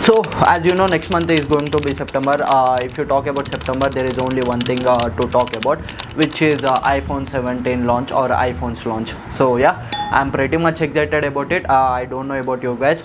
So as you know, next month is going to be September. If you talk about September, there is only one thing to talk about, which is iPhone 17 launch or iPhone's launch. So yeah, I'm pretty much excited about it. I don't know about you guys.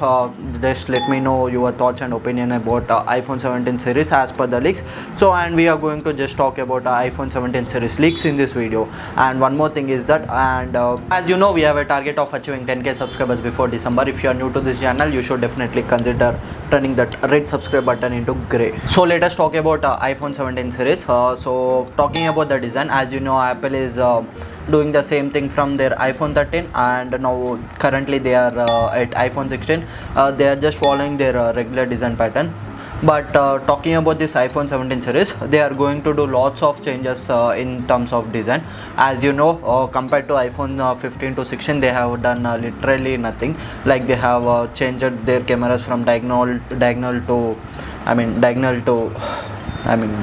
Just let me know your thoughts and opinion about iPhone 17 series as per the leaks. So and we are going to just talk about iPhone 17 series leaks in this video. And one more thing is that, and as you know, we have a target of achieving 10k subscribers before December. If you are new to this channel, you should definitely consider turning that red subscribe button into gray. So let us talk about iPhone 17 series. So talking about the design, as you know, Apple is doing the same thing from their iPhone 13, and now currently they are at iPhone 16. They are just following their regular design pattern. But talking about this iPhone 17 series, they are going to do lots of changes in terms of design. As you know, compared to iPhone 15 to 16, they have done literally nothing. Like they have changed their cameras from diagonal to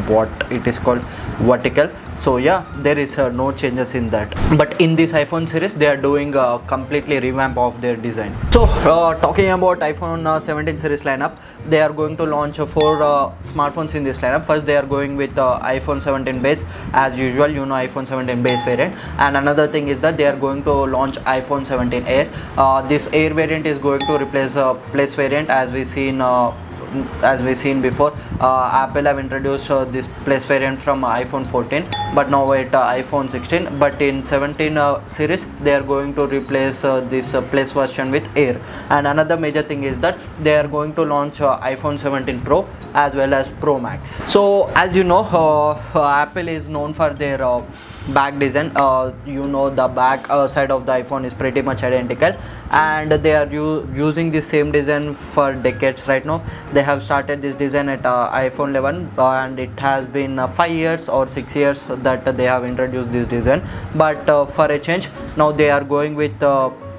what it is called, vertical. So yeah, there is no changes in that. But in this iPhone series, they are doing a completely revamp of their design. So talking about iPhone 17 series lineup, they are going to launch 4 smartphones in this lineup. First, they are going with iPhone 17 base, as usual, you know, iPhone 17 base variant. And another thing is that they are going to launch iPhone 17 Air. This Air variant is going to replace Plus variant, as we seen before. Apple have introduced this Plus variant from iPhone 14, but now at iPhone 16. But in 17 series, they are going to replace this Plus version with Air. And another major thing is that they are going to launch iPhone 17 Pro as well as Pro Max. So as you know, Apple is known for their back design. You know, the back side of the iPhone is pretty much identical, and they are using the same design for decades right now. They have started this design at iPhone 11, and it has been 5 years or 6 years that they have introduced this design. But for a change, now they are going with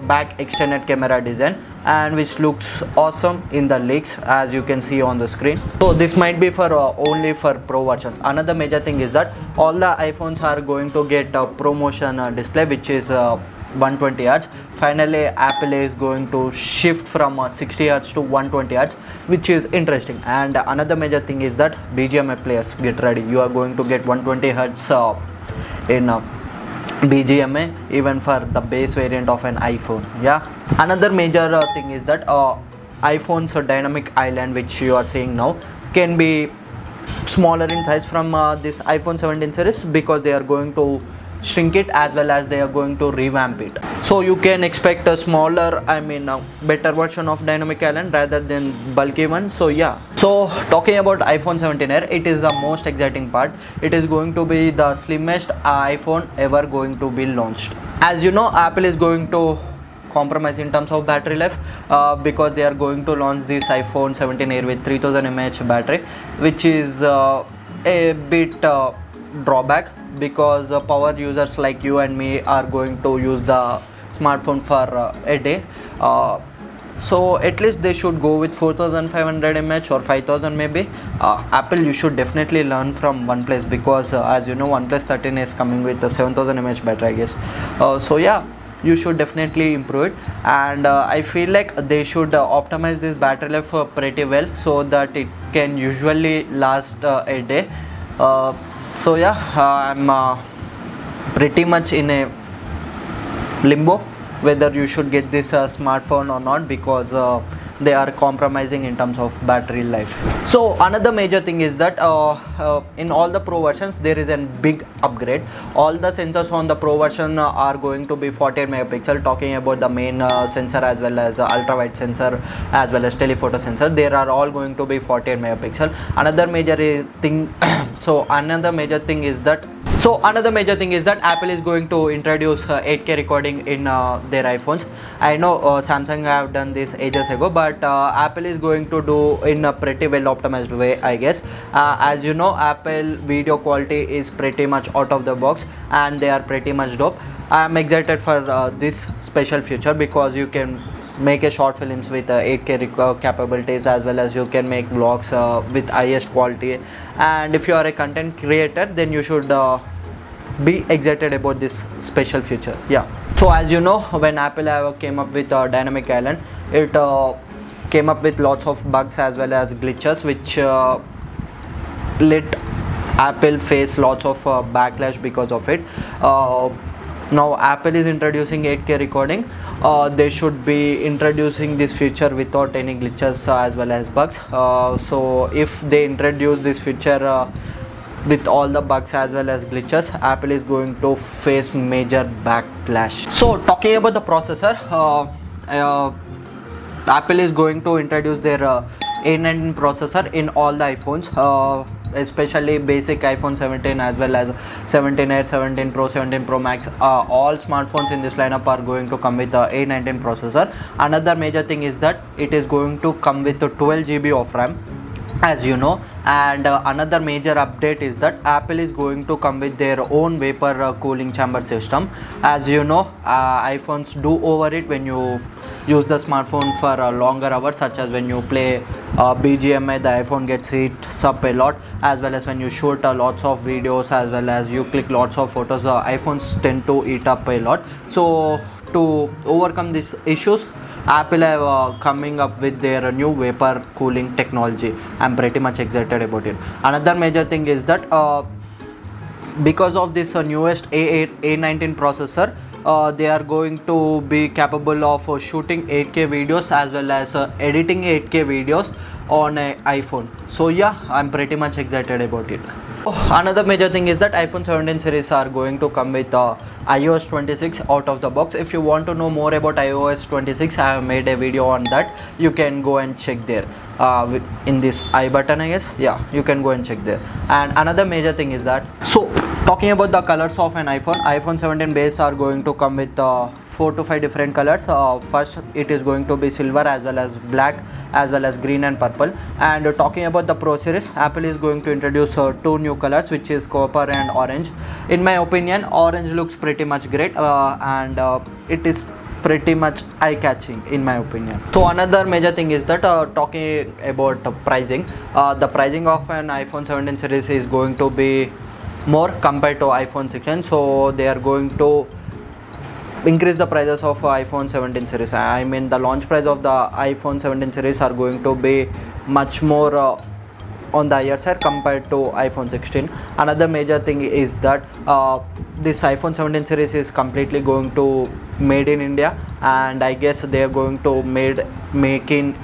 back extended camera design, and which looks awesome in the leaks, as you can see on the screen. So this might be for only for Pro versions. Another major thing is that all the iPhones are going to get a ProMotion display, which is 120 Hz. Finally, Apple is going to shift from 60 Hz to 120 Hz, which is interesting. And another major thing is that BGMI players, get ready. You are going to get 120 Hz in BGMA, even for the base variant of an iPhone. Yeah. Another major thing is that iPhone's dynamic island, which you are seeing now, can be smaller in size from this iPhone 17 series, because they are going to shrink it, as well as they are going to revamp it. So you can expect a smaller, better version of dynamic island rather than bulky one. So yeah. So talking about iPhone 17 Air, it is the most exciting part. It is going to be the slimmest iPhone ever going to be launched. As you know, Apple is going to compromise in terms of battery life, because they are going to launch this iPhone 17 Air with 3000 mAh battery, which is a bit drawback, because power users like you and me are going to use the smartphone for a day. So at least they should go with 4500 mAh or 5000 maybe. Apple, you should definitely learn from OnePlus, because as you know, OnePlus 13 is coming with a 7000 mAh battery, I guess. So yeah, you should definitely improve it. And I feel like they should optimize this battery life pretty well, so that it can usually last a day. So yeah, I'm pretty much in a limbo whether you should get this smartphone or not, because they are compromising in terms of battery life. So another major thing is that in all the Pro versions, there is a big upgrade. All the sensors on the Pro version are going to be 48 megapixel. Talking about the main sensor, as well as ultra wide sensor, as well as telephoto sensor, they are all going to be 48 megapixel. Another major thing another major thing is that Apple is going to introduce 8K recording in their iPhones. I know Samsung have done this ages ago, but Apple is going to do in a pretty well optimized way, I guess. As you know, Apple video quality is pretty much out of the box, and they are pretty much dope. I am excited for this special feature, because you can make a short films with 8K capabilities, as well as you can make vlogs with highest quality. And if you are a content creator, then you should be excited about this special feature. Yeah. So as you know, when Apple came up with dynamic island, it came up with lots of bugs as well as glitches, which let Apple face lots of backlash because of it. Now Apple is introducing 8K recording. They should be introducing this feature without any glitches as well as bugs. So if they introduce this feature with all the bugs as well as glitches, Apple is going to face major backlash. So talking about the processor, Apple is going to introduce their A19 processor in all the iPhones, especially basic iPhone 17 as well as 17 Air, 17 Pro, 17 Pro Max. All smartphones in this lineup are going to come with the A19 processor. Another major thing is that it is going to come with 12 GB of RAM, as you know. And another major update is that Apple is going to come with their own vapor cooling chamber system. As you know, iPhones do overheat when you use the smartphone for longer hours, such as when you play BGMI, the iPhone gets heats up a lot, as well as when you shoot lots of videos, as well as you click lots of photos, iPhones tend to eat up a lot. So to overcome these issues, Apple have coming up with their new vapor cooling technology. I'm pretty much excited about it. Another major thing is that because of this newest A19 processor, they are going to be capable of shooting 8K videos as well as editing 8K videos on an iPhone. So yeah, I'm pretty much excited about it. Another major thing is that iPhone 17 series are going to come with iOS 26 out of the box. If you want to know more about iOS 26, I have made a video on that. You can go and check there in this I button, I guess. Yeah, you can go and check there. And another major thing is that, so talking about the colors of an iPhone 17 base are going to come with 4 to 5 different colors. First, it is going to be silver as well as black as well as green and purple. And talking about the Pro series, Apple is going to introduce 2 new colors, which is copper and orange. In my opinion, orange looks pretty much great, and it is pretty much eye-catching in my opinion. So another major thing is that talking about pricing, the pricing of an iPhone 17 series is going to be more compared to iPhone 16. So they are going to increase the prices of iPhone 17 series. I mean, the launch price of the iPhone 17 series are going to be much more on the higher side compared to iPhone 16. Another major thing is that this iPhone 17 series is completely going to made in India, and I guess they are going to make in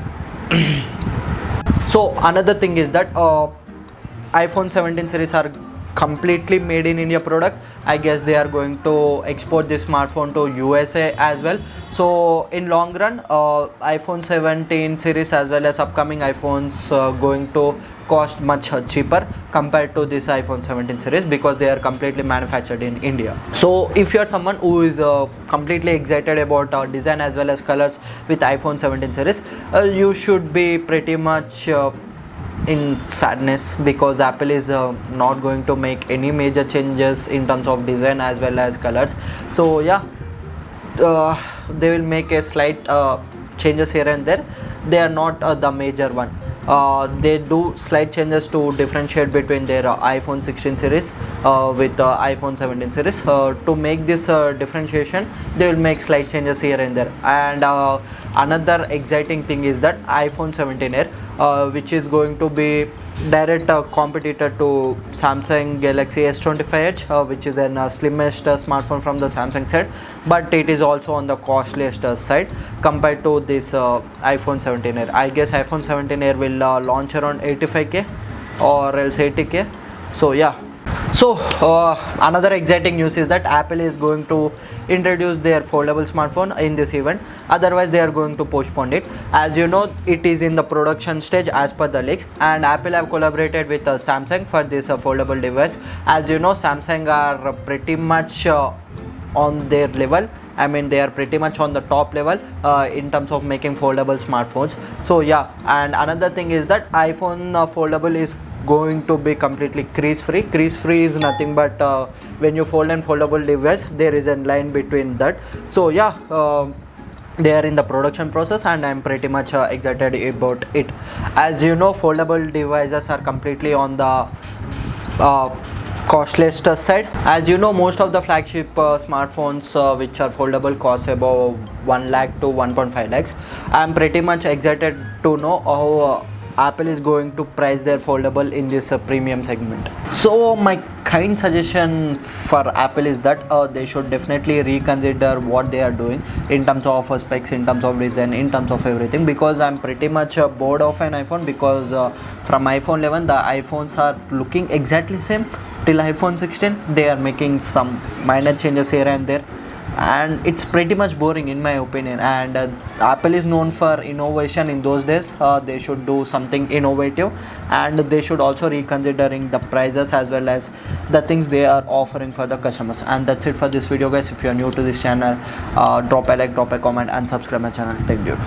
so another thing is that iPhone 17 series are completely made in India product. I guess they are going to export this smartphone to USA as well. So in long run, iPhone 17 series as well as upcoming iPhones going to cost much cheaper compared to this iPhone 17 series, because they are completely manufactured in India. So if you are someone who is completely excited about design as well as colors with iPhone 17 series, you should be pretty much in sadness, because Apple is not going to make any major changes in terms of design as well as colors. So yeah, they will make a slight changes here and there. They are not the major one. They do slight changes to differentiate between their iPhone 16 series with iPhone 17 series. To make this differentiation, they will make slight changes here and there. And another exciting thing is that iPhone 17 Air, which is going to be direct competitor to Samsung Galaxy S25 Edge, which is an slimmest smartphone from the Samsung side, but it is also on the costliest side compared to this iPhone 17 Air. I guess iPhone 17 Air will launch around 85k or else 80k. So yeah. So another exciting news is that Apple is going to introduce their foldable smartphone in this event. Otherwise, they are going to postpone it. As you know, it is in the production stage as per the leaks, and Apple have collaborated with Samsung for this foldable device. As you know, Samsung are pretty much on their level. I mean, they are pretty much on the top level in terms of making foldable smartphones. So yeah, and another thing is that iPhone foldable is going to be completely crease free. Crease free is nothing but when you fold and foldable device, there is a line between that. So yeah, they are in the production process, and I'm pretty much excited about it. As you know, foldable devices are completely on the costliest side. As you know, most of the flagship smartphones which are foldable cost about 1 lakh to 1.5 lakhs. I'm pretty much excited to know how Apple is going to price their foldable in this premium segment. So my kind suggestion for Apple is that they should definitely reconsider what they are doing in terms of specs, in terms of design, in terms of everything, because I'm pretty much bored of an iPhone, because from iPhone 11 the iPhones are looking exactly same till iPhone 16. They are making some minor changes here and there, and it's pretty much boring in my opinion. And Apple is known for innovation. In those days they should do something innovative, and they should also reconsidering the prices as well as the things they are offering for the customers. And that's it for this video, guys. If you are new to this channel, drop a like, drop a comment, and subscribe my channel. Thank you.